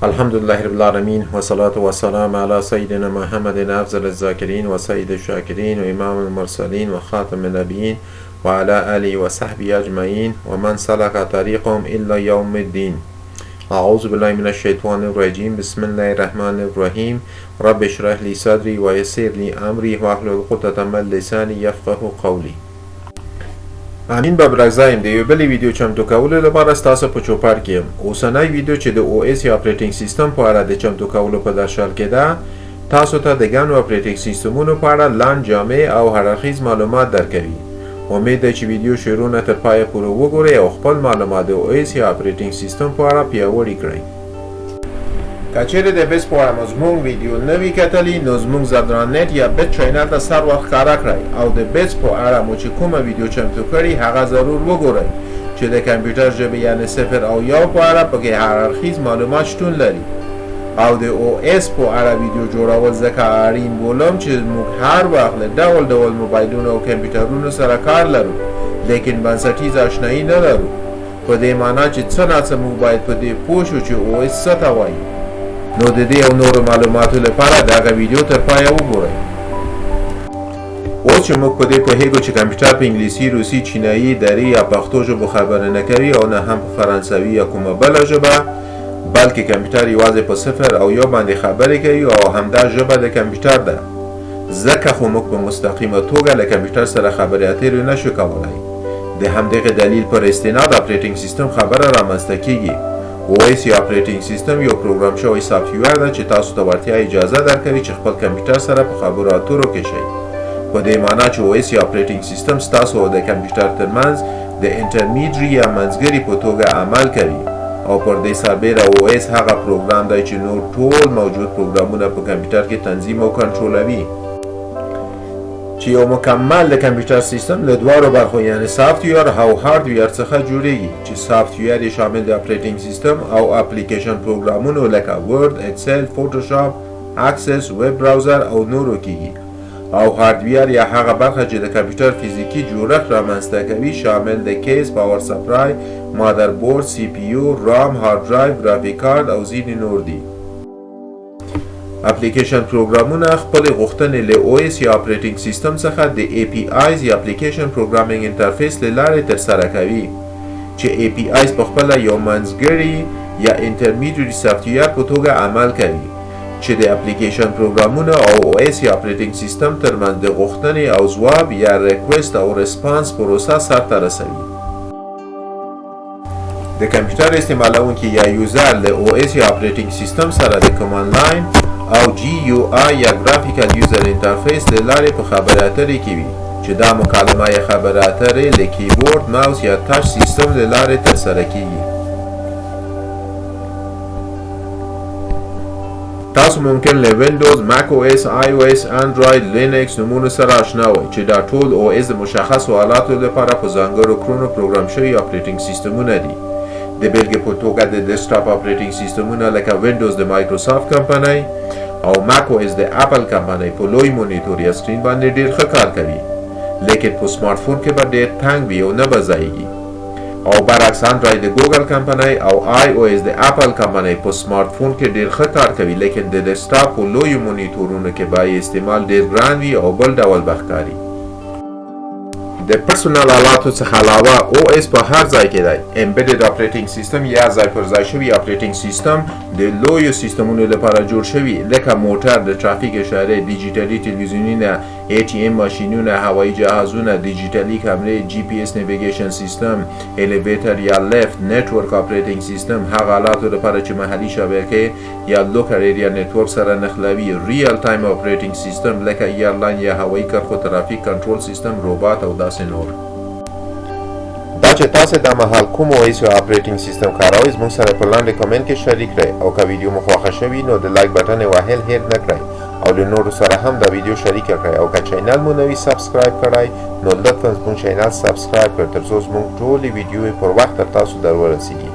الحمد لله رب العالمين والصلاة والسلام على سيدنا محمد أفضل الذاكرين وسيد الشاكرين وإمام المرسلين وخاتم النبيين وعلى آله وصحبه أجمعين ومن سلك طريقهم إلا يوم الدين. أعوذ بالله من الشيطان الرجيم. بسم الله الرحمن الرحيم. رب اشرح لي صدري ويسر لي أمري واحلل عقدة من لساني يفقهوا قولي. امین به برگزایم د یو بل ویډیو چمتو کولو لپاره ستاسو په چوپړ کې یم. اوسنۍ ویډیو چې د او اس یا اپریټینګ سیستم په اړه د چمتو کولو په درشل کې ده، تاسو ته د ګڼو اپریټینګ سیستمونو په اړه لاندې جامع او هر اړخیز معلومات درکوي. امید ده چې ویډیو شروع نه تر پایه پورې وګورئ او خپل معلومات د او اس یا اپریټینګ سیستم په اړه پیاوړي کړئ. که چیرې د بیس په اړه زموږ ویډیو نه وي کتلي، نو زموږ ZadranNet یا بیس چینل ته سر ورښکاره کړئ او د بیس په اړه مو چې کومه ویډیو چمتو کړي هغه ضرور وګورئ چې د کمپیوټر ژبې یعنې 0 او 1 په اړه پکې هر اړخیز معلومات شتون لري. او د او اس په اړه ویډیو جوړول ځکه اړین بولم چې موږ هر وخت له ډول ډول موبایلونو او کمپیوټرونو سره کار لرو، لیکن بنسټیز آشنایي نه لرو. په دې معنا چې څه ناڅه موږ باید په دې پوه شو چې او اس څه ته وایي. نو د دې او نورو معلوماتو لپاره دغه ویډیو تر پایه وګورئ. اوس چې موږ په دې پوهیږو چې کمپیوټر په انګلیسي، روسي، چینایي، دري یا پښتو ژبو خبرې نه کوي او نه هم په فرانسوي یا کومه بله ژبه، بلکې کمپیوټر یوازې په 0 او 1 باندې خبرې کوي او همدا ژبه د کمپیوټر ده. ځکه خو موږ په مستقیمه توګه له کمپیوټر سره خبرې اترې نشو کولی. د همدغه دلیل پر استناد اپریټینګ سیستم خبره رامنځته کیږي. او اس یا اپریټینګ سیستم یو پروګرام شوی سافټویر ده چې تاسو ته ورتیا اجازه درکوي چې خپل کمپیوټر سره په خبرو اترو کې شئ. په دې معنا چې او اس یا اپریټینګ سیستم ستاسو او د کمپیوټر ترمنځ د انټرمیډري یا منځګړي په توګه عمل کوي. او پر دې سربیره او اس هغه پروګرام دی چې نور ټول موجود پروګرامونه په کمپیوټر کې تنظیم او کنټرولوي. چې یو مکمل د کمپیوټر سیستم له دوارو برخو یعنی سافټویر او هارډویر څخه جوړیږي، چې سافټویر شامل د اپریټینګ سیستم او اپلیکیشن پروګرامونو لکه ورد، اکسل، فوټوشاپ، اکسس، ویب براوزر او نورو کیږي. او هارډویر یا هغه برخه چې د کمپیوټر فزیکی جوړښت رامنځته کوي شامل د کیس، پاور سپلای، مادربورد، سی پی یو، رام، هارد ډرایو، ګرافیک کارت او ځینې نور دي. اپلیکیشن پروګرامونه خپل غوښتنې له او اس یا اپریټینګ سیستم څخه د ای پی آیز یا اپلیکیشن پروګرامینګ انټرفیس له لارې ترسره کوي، چې ای پی آیز په خپل یو منځګړي یا انټرمیډیټ سافټویر په توګه عمل کوي چې د اپلیکیشن پروګرامونه او او اس یا اپریټینګ سیستم ترمنځ د غوښتنې او ځواب یا ریکوست او ریسپانس پروسه سرته رسوي. د کمپیوټر استعمالونکي یا یوزر له او اس یا اپریټینګ سیستم سره د کمانډ لاین او جی یو آی یا ګرافیکل یوزر انټرفیس له لارې په خبرې اترې کوي، چې دا مکالمه یا خبرې اترې له کیبورډ، ماوس یا ټچ سیستم له لارې ترسره کیږي. تاسو ممکن له وینډوز، ماک او اس، آی او اس، انډراید، لینکس نومونو سره آشنا وئ چې دا ټول او اس د مشخصو آلاتو لپاره په ځانګړو کړنو پروګرام شوي اپریټینګ سیستمونه دي. د بیلګې په توګه د ډیسکټاپ اپریټینګ سیستمونه لکه وینډوز د مایکروسافټ کمپنۍ او ماک او اس د اپل کمپنۍ په لوی مونیټور یا سکرین باندې ډیر ښه کار کوي، لیکن په سمارټ فون کې به ډیر تنګ وي او نه به ځایږي. او برعکس انډراید د ګوګل کمپنۍ او آی او اس د اپل کمپنۍ په سمارټ فون کې ډیر ښه کار کوي، لیکن د ډیسکټاپ په لوی مونیټورونو کې به استعمال ډیر ګران وي او بل ډول به ښکاري. د پرسونل آلاتو څخه علاوه او اس په هر ځای کې دی. امبیډډ اپریټینګ سیستم یا ځای پر ځای شوی اپریټینګ سیستم د لویو سیستمونو لپاره جوړ شوی، لکه موټر، د ټرافیک اشاره، ډیجیټلي تلویزیونونه، ای ټي ام ماشینونه، هوایي جهازونه، ډیجیټلي کمرې، جی پی اس نیویګیشن سیستم، الیویټر یا لیفت، نتورک اپریټینګ سیستم هغه آلاتو لپاره چې محلي شبکې یا لوکل ایریا نتورک سره نښلوي، ریل ټایم اپریټینګ سیستم لکه ایرلاین یا هوایي کرښو ترافیک کنټرول سیستم، روباټ او داسې نور. دا چې تاسو د مهال کوم او اس یا اپریټینګ سیستم کاروئ زموږ سره په لاندې کمنټ کې شریک کړئ، او که ویډیو مو خوښه شوي نو د لایک بټن یې وهل هیر نه کړئ او له نورو سره هم دا ویډیو شریک کړئ. او که چینل مو نوي سبسکرایب کړئ نو لطفا زموږ چینل سبسکرایب کړئ ترڅو زموږ ټولې ویډیوې پر وخت تر تاسو در ورسیږي.